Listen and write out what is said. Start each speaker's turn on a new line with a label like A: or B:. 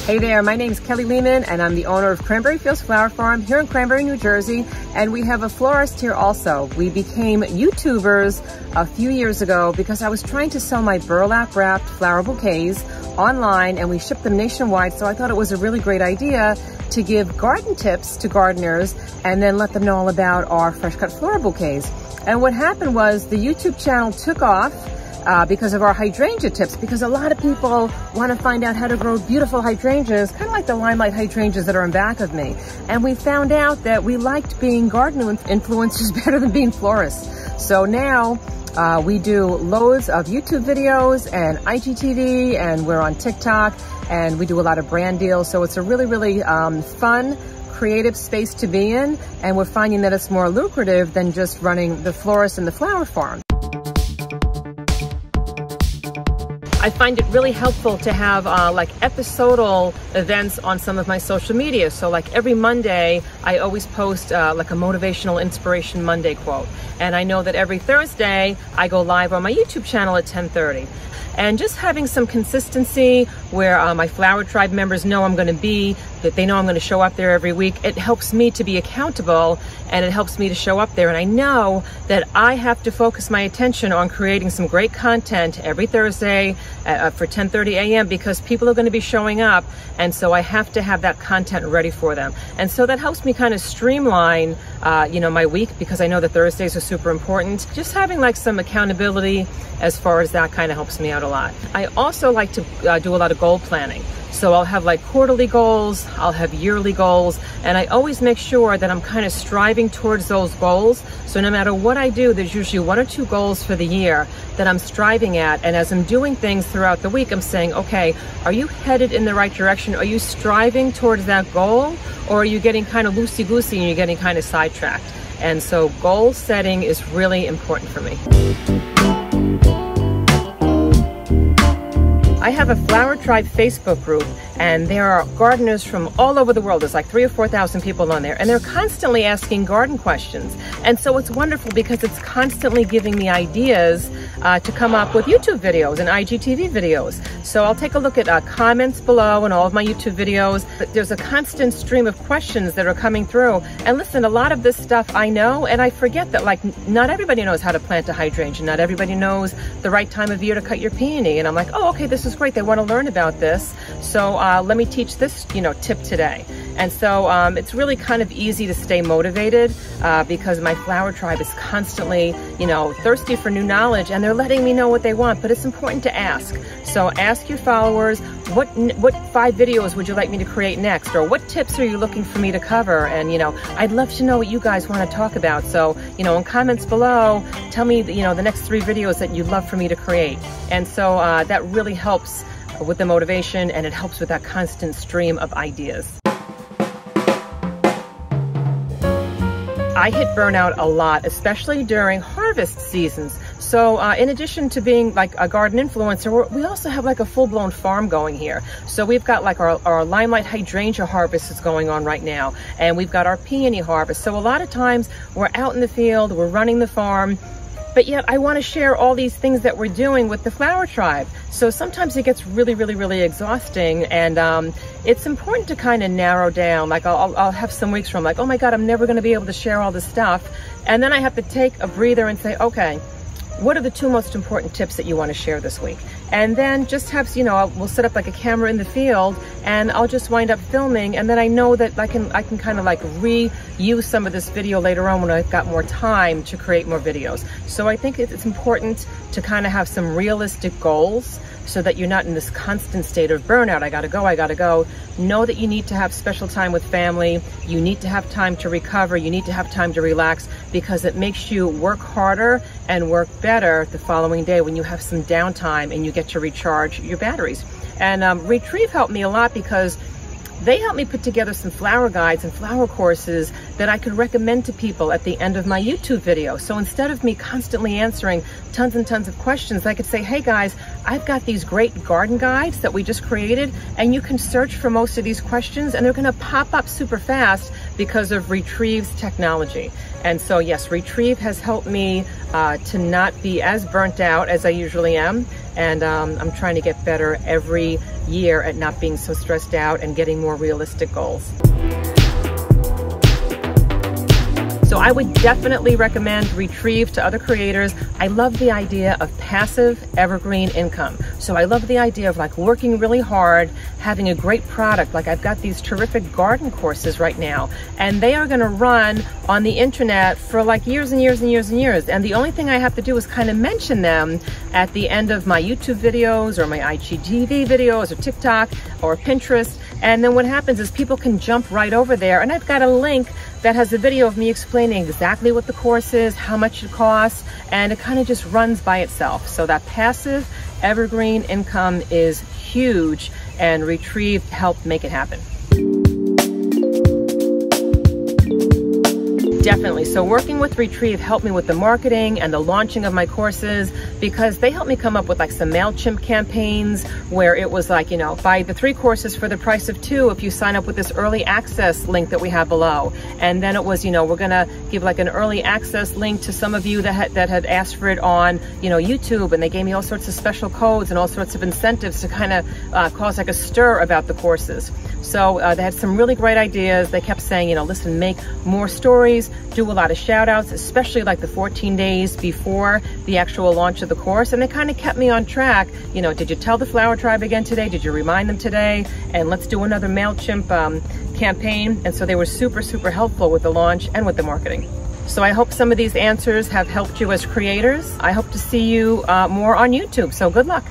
A: Hey there, my name is Kelly Lehman and I'm the owner of Cranberry Fields Flower Farm here in Cranberry, New Jersey. And we have a florist here also. We became YouTubers a few years ago because I was trying to sell my burlap wrapped flower bouquets online and we ship them nationwide. So I thought it was a really great idea to give garden tips to gardeners and then let them know all about our fresh cut floral bouquets. And what happened was the YouTube channel took off because of our hydrangea tips, because a lot of people want to find out how to grow beautiful hydrangeas, kind of like the limelight hydrangeas that are in back of me. And we found out that we liked being garden influencers better than being florists. So now we do loads of YouTube videos and IGTV, and we're on TikTok, and we do a lot of brand deals. So it's a really, really fun, creative space to be in, and we're finding that it's more lucrative than just running the florist and the flower farm. I find it really helpful to have like episodal events on some of my social media. So like every Monday, I always post like a motivational inspiration Monday quote. And I know that every Thursday, I go live on my YouTube channel at 10:30. And just having some consistency where my Flower Tribe members know I'm going to be, that they know I'm going to show up there every week, it helps me to be accountable and it helps me to show up there. And I know that I have to focus my attention on creating some great content every Thursday for 10:30 a.m. because people are going to be showing up. And so I have to have that content ready for them. And so that helps me kind of streamline, you know, my week, because I know that Thursdays are super important. Just having like some accountability as far as that kind of helps me out a lot. I also like to do a lot of goal planning. So I'll have like quarterly goals, I'll have yearly goals, and I always make sure that I'm kind of striving towards those goals. So no matter what I do, there's usually 1 or 2 goals for the year that I'm striving at. And as I'm doing things throughout the week, I'm saying, okay, are you headed in the right direction? Are you striving towards that goal? Or are you getting kind of loosey-goosey and you're getting kind of sidetracked? And so goal setting is really important for me. I have a Flower Tribe Facebook group, and there are gardeners from all over the world. There's like 3,000 or 4,000 people on there, and they're constantly asking garden questions. And so it's wonderful because it's constantly giving me ideas to come up with YouTube videos and IGTV videos. So I'll take a look at comments below in all of my YouTube videos. There's a constant stream of questions that are coming through. And listen, a lot of this stuff I know, and I forget that like not everybody knows how to plant a hydrangea. Not everybody knows the right time of year to cut your peony. And I'm like, oh, okay, this is great. They want to learn about this. So let me teach this, you know, tip today. And so it's really kind of easy to stay motivated because my Flower Tribe is constantly, you know, thirsty for new knowledge, and they're letting me know what they want. But it's important to ask. So ask your followers, what 5 videos would you like me to create next? Or what tips are you looking for me to cover? And, you know, I'd love to know what you guys want to talk about. So, you know, in comments below, tell me, you know, the next 3 videos that you'd love for me to create. And so that really helps with the motivation, and it helps with that constant stream of ideas. I hit burnout a lot, especially during harvest seasons. So in addition to being like a garden influencer, we also have like a full-blown farm going here. So we've got like our limelight hydrangea harvest is going on right now, and we've got our peony harvest. So a lot of times we're out in the field, we're running the farm, but yet I want to share all these things that we're doing with the Flower Tribe. So sometimes it gets really, really, really exhausting, and it's important to kind of narrow down. Like I'll have some weeks where I'm like, oh my God, I'm never going to be able to share all this stuff. And then I have to take a breather and say, okay, what are the 2 most important tips that you want to share this week? And then just have, you know, we'll set up like a camera in the field, and I'll just wind up filming, and then I know that I can kind of like reuse some of this video later on when I've got more time to create more videos. So I think it's important to kind of have some realistic goals so that you're not in this constant state of burnout. I gotta go, I gotta go. Know that you need to have special time with family. You need to have time to recover. You need to have time to relax, because it makes you work harder and work better the following day when you have some downtime and you get to recharge your batteries. And Retrieve helped me a lot because they helped me put together some flower guides and flower courses that I could recommend to people at the end of my YouTube video. So instead of me constantly answering tons and tons of questions, I could say, hey guys, I've got these great garden guides that we just created, and you can search for most of these questions and they're gonna pop up super fast because of Retrieve's technology. And so yes, Retrieve has helped me to not be as burnt out as I usually am. and I'm trying to get better every year at not being so stressed out and getting more realistic goals. So I would definitely recommend Retrieve to other creators. I love the idea of passive evergreen income. So I love the idea of like working really hard, having a great product. Like I've got these terrific garden courses right now, and they are gonna run on the internet for like years and years and years and years. And the only thing I have to do is kind of mention them at the end of my YouTube videos or my IGTV videos or TikTok or Pinterest. And then what happens is people can jump right over there, and I've got a link that has a video of me explaining exactly what the course is, how much it costs, and it kind of just runs by itself. So that passive evergreen income is huge, and Retrieve helped make it happen. Definitely. So working with Retrieve helped me with the marketing and the launching of my courses, because they helped me come up with like some MailChimp campaigns where it was like, you know, buy the 3 courses for the price of 2 if you sign up with this early access link that we have below. And then it was, you know, we're going to give like an early access link to some of you that had asked for it on, you know, YouTube, and they gave me all sorts of special codes and all sorts of incentives to kind of cause like a stir about the courses. So they had some really great ideas. They kept saying, you know, listen, make more stories, do a lot of shout outs, especially like the 14 days before the actual launch of the course. And they kind of kept me on track. You know, did you tell the Flower Tribe again today? Did you remind them today? And let's do another MailChimp campaign. And so they were super, super helpful with the launch and with the marketing. So I hope some of these answers have helped you as creators. I hope to see you more on YouTube. So good luck.